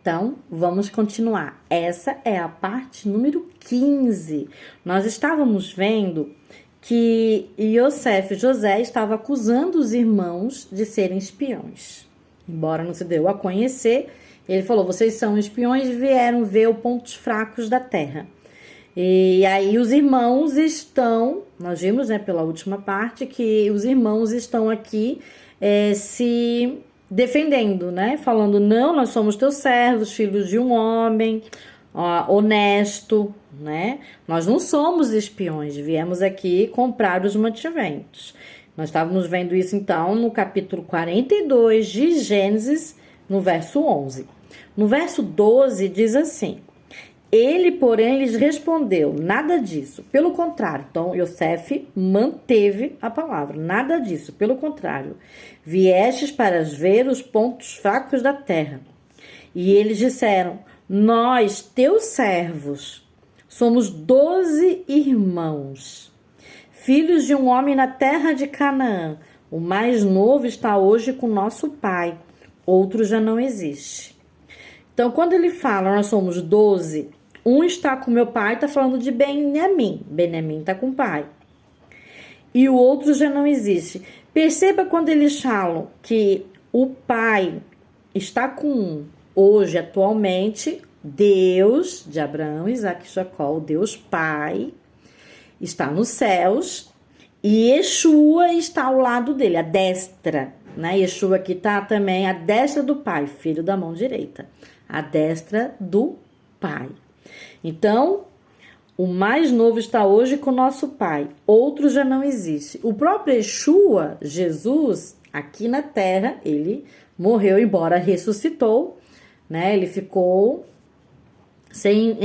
Então, vamos continuar. Essa é a parte número 15. Nós estávamos vendo que José estava acusando os irmãos de serem espiões. Embora não se deu a conhecer, ele falou, vocês são espiões e vieram ver os pontos fracos da terra. E aí os irmãos estão, nós vimos, né, pela última parte, que os irmãos estão aqui se defendendo, né? Falando, não, nós somos teus servos, filhos de um homem honesto, né? Nós não somos espiões, viemos aqui comprar os mantimentos. Nós estávamos vendo isso, então, no capítulo 42 de Gênesis, no verso 11. No verso 12, diz assim, ele, porém, lhes respondeu, nada disso, pelo contrário. Então, Iosef manteve a palavra, nada disso, pelo contrário. Viestes para ver os pontos fracos da terra. E eles disseram, nós, teus servos, somos 12 irmãos, filhos de um homem na terra de Canaã. O mais novo está hoje com nosso pai, outro já não existe. Então, quando ele fala, nós somos 12, um está com meu pai, está falando de Benjamim. Benjamim está com o pai. E o outro já não existe. Perceba quando eles falam que o pai está com um. Hoje, atualmente, Deus de Abraão, Isaac e Jacó, o Deus Pai, está nos céus e Yeshua está ao lado dele, a destra. Né? Yeshua aqui está também à destra do Pai, filho da mão direita. A destra do Pai. Então, o mais novo está hoje com o nosso Pai. Outro já não existe. O próprio Yeshua, Jesus, aqui na terra, ele morreu, embora ressuscitou, né? Ele ficou sem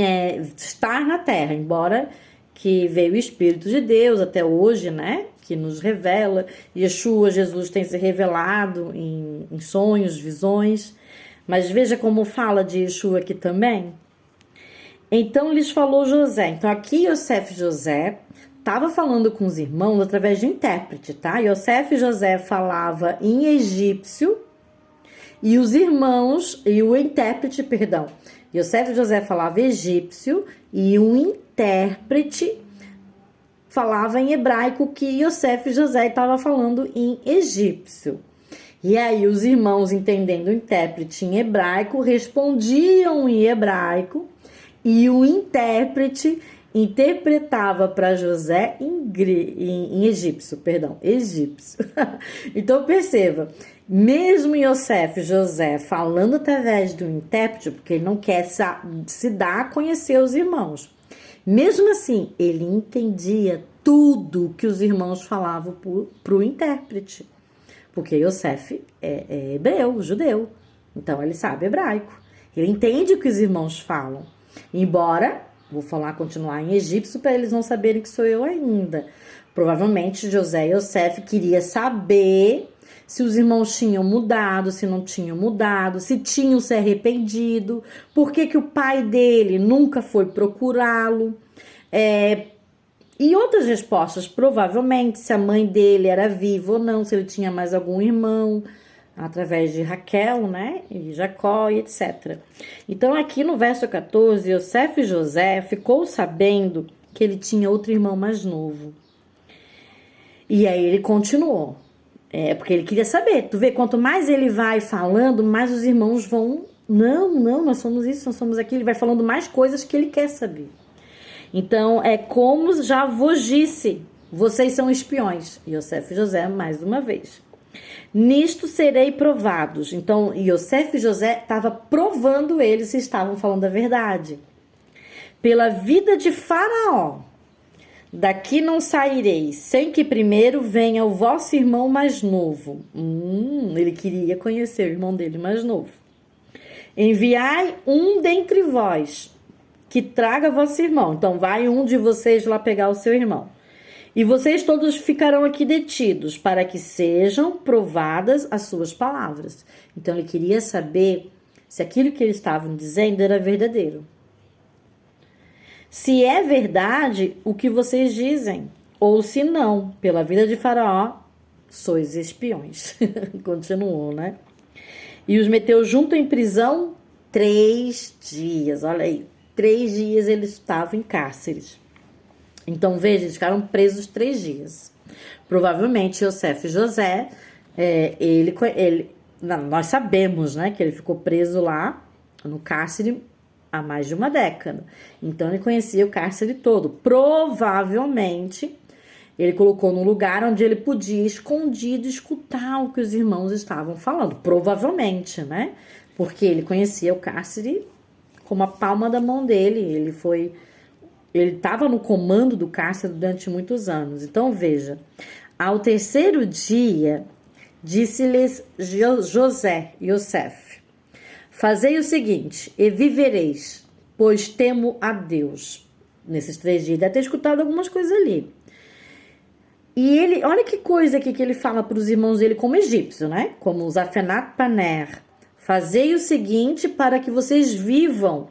estar na terra, embora que veio o Espírito de Deus até hoje, né? Que nos revela. Yeshua, Jesus, tem se revelado em sonhos, visões. Mas veja como fala de Yeshua aqui também. Então lhes falou José. Então aqui Iosef e José estava falando com os irmãos através de intérprete, tá? Iosef e José falava em egípcio e os irmãos, e o intérprete, perdão. Iosef e José falava egípcio e o intérprete falava em hebraico que Iosef e José estava falando em egípcio. E aí os irmãos, entendendo o intérprete em hebraico, respondiam em hebraico e o intérprete interpretava para José em egípcio, egípcio. Então perceba, mesmo Iosef e José falando através do intérprete, porque ele não quer se dar a conhecer os irmãos, mesmo assim, ele entendia tudo que os irmãos falavam para o intérprete. Porque Iosef é hebreu, judeu. Então, ele sabe hebraico. Ele entende o que os irmãos falam. Embora, vou continuar em egípcio para eles não saberem que sou eu ainda. Provavelmente, José e Iosef queria saber se os irmãos tinham mudado, se não tinham mudado, se tinham se arrependido, por que o pai dele nunca foi procurá-lo. E outras respostas, provavelmente, se a mãe dele era viva ou não, se ele tinha mais algum irmão, através de Raquel, né, e Jacó, e etc. Então, aqui no verso 14, Iosef e José ficou sabendo que ele tinha outro irmão mais novo. E aí ele continuou, porque ele queria saber. Tu vê, quanto mais ele vai falando, mais os irmãos vão, não, nós somos isso, nós somos aquilo. Ele vai falando mais coisas que ele quer saber. Então, é como já vos disse, vocês são espiões. Iosef e José, mais uma vez. Nisto serei provados. Então, Iosef e José estavam provando eles se estavam falando a verdade. Pela vida de Faraó, daqui não sairei, sem que primeiro venha o vosso irmão mais novo. Ele queria conhecer o irmão dele mais novo. Enviai um dentre vós, que traga vosso irmão. Então, vai um de vocês lá pegar o seu irmão. E vocês todos ficarão aqui detidos, para que sejam provadas as suas palavras. Então, ele queria saber se aquilo que eles estavam dizendo era verdadeiro. Se é verdade o que vocês dizem, ou se não, pela vida de Faraó, sois espiões. Continuou, né? E os meteu junto em prisão 3 dias, olha aí, 3 dias eles estavam em cárceres. Então, veja, eles ficaram presos 3 dias. Provavelmente, Yosef e José, nós sabemos, né, que ele ficou preso lá no cárcere há mais de uma década. Então, ele conhecia o cárcere todo. Provavelmente, ele colocou num lugar onde ele podia, escondido, escutar o que os irmãos estavam falando. Provavelmente, né? Porque ele conhecia o cárcere como a palma da mão dele. Ele estava no comando do cárcere durante muitos anos. Então, veja. Ao terceiro dia, disse-lhes Yosef, fazei o seguinte, e vivereis, pois temo a Deus. Nesses 3 dias, deve ter escutado algumas coisas ali. E ele, olha que coisa aqui que ele fala para os irmãos dele como egípcio, né? Como Zafenat Paner. Fazei o seguinte para que vocês vivam,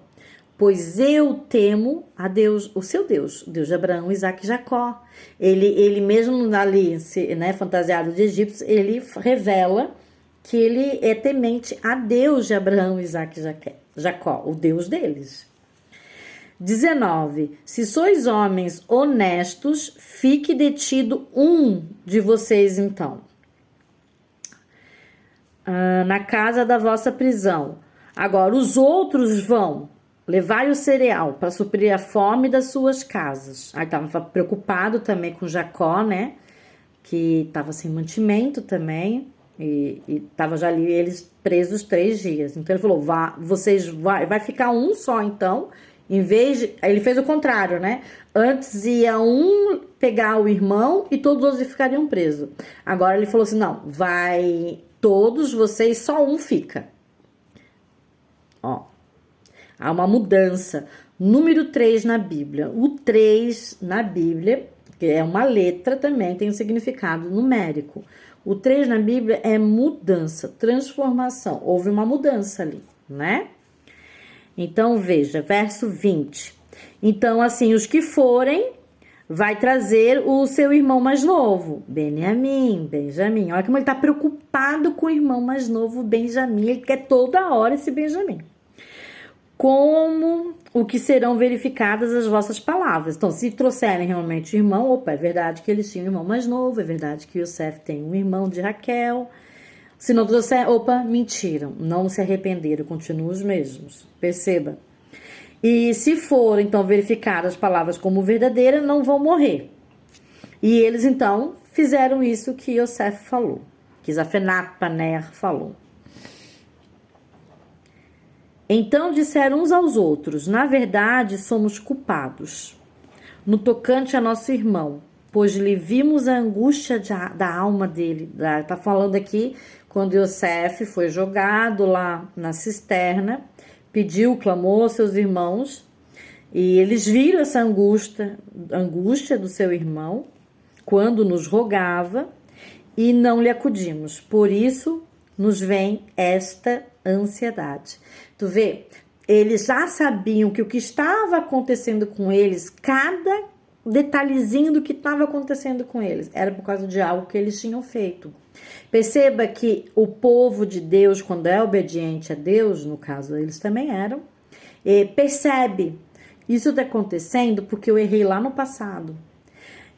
pois eu temo a Deus, o seu Deus, o Deus de Abraão, Isaque e Jacó. Ele mesmo ali, né, fantasiado de egípcio, ele revela que ele é temente a Deus de Abraão, Isaque e Jacó, o Deus deles. 19. Se sois homens honestos, fique detido um de vocês então, na casa da vossa prisão. Agora, os outros vão, levai o cereal para suprir a fome das suas casas. Aí estava preocupado também com Jacó, né? Que estava sem mantimento também. E estava já ali eles presos 3 dias. Então ele falou, vai ficar um só então. Em vez de... Ele fez o contrário, né? Antes ia um pegar o irmão e todos os outros ficariam presos. Agora ele falou assim, não, vai todos vocês, só um fica. Ó. Há uma mudança. Número 3 na Bíblia. O 3 na Bíblia, que é uma letra também, tem um significado numérico. O 3 na Bíblia é mudança, transformação. Houve uma mudança ali, né? Então, veja, verso 20. Então, assim, os que forem, vai trazer o seu irmão mais novo, Benjamim. Olha como ele está preocupado com o irmão mais novo, Benjamim. Ele quer toda hora esse Benjamim. Como o que serão verificadas as vossas palavras. Então, se trouxerem realmente o irmão, opa, é verdade que eles tinham um irmão mais novo, é verdade que Yosef tem um irmão de Raquel. Se não trouxer, opa, mentiram, não se arrependeram, continuam os mesmos. Perceba. E se for, então, verificar as palavras como verdadeiras, não vão morrer. E eles, então, fizeram isso que Yosef falou, que Zafenat Paner falou. Então disseram uns aos outros, na verdade somos culpados, no tocante a nosso irmão, pois lhe vimos a angústia da alma dele. Está falando aqui quando Yosef foi jogado lá na cisterna, clamou aos seus irmãos, e eles viram essa angústia do seu irmão, quando nos rogava, e não lhe acudimos. Por isso nos vem esta ansiedade. Tu vê, eles já sabiam que o que estava acontecendo com eles, cada detalhezinho do que estava acontecendo com eles, era por causa de algo que eles tinham feito. Perceba que o povo de Deus, quando é obediente a Deus, no caso eles também eram, percebe, isso está acontecendo porque eu errei lá no passado.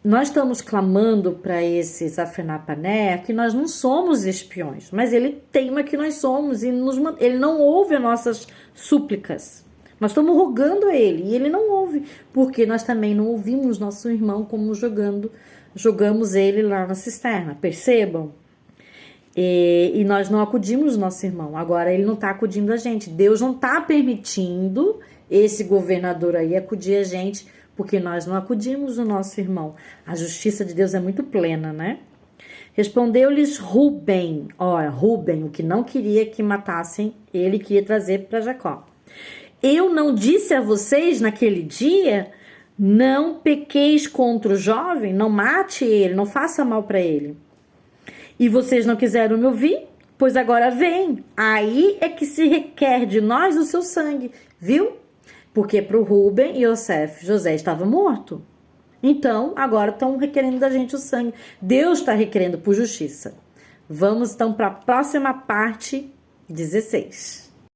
Nós estamos clamando para esse Zafenat Paner que nós não somos espiões, mas ele teima que nós somos e ele não ouve as nossas súplicas. Nós estamos rogando a ele e ele não ouve, porque nós também não ouvimos nosso irmão como jogamos ele lá na cisterna, percebam? E nós não acudimos nosso irmão, agora ele não está acudindo a gente. Deus não está permitindo esse governador aí acudir a gente, porque nós não acudimos o nosso irmão. A justiça de Deus é muito plena, né? Respondeu-lhes Ruben, Ruben, o que não queria que matassem, ele queria trazer para Jacó. Eu não disse a vocês naquele dia, não pequeis contra o jovem, não mate ele, não faça mal para ele. E vocês não quiseram me ouvir? Pois agora vem. Aí é que se requer de nós o seu sangue, viu? Porque para o Ruben e Yosef, José estava morto. Então, agora estão requerendo da gente o sangue. Deus está requerendo por justiça. Vamos então para a próxima parte, 16.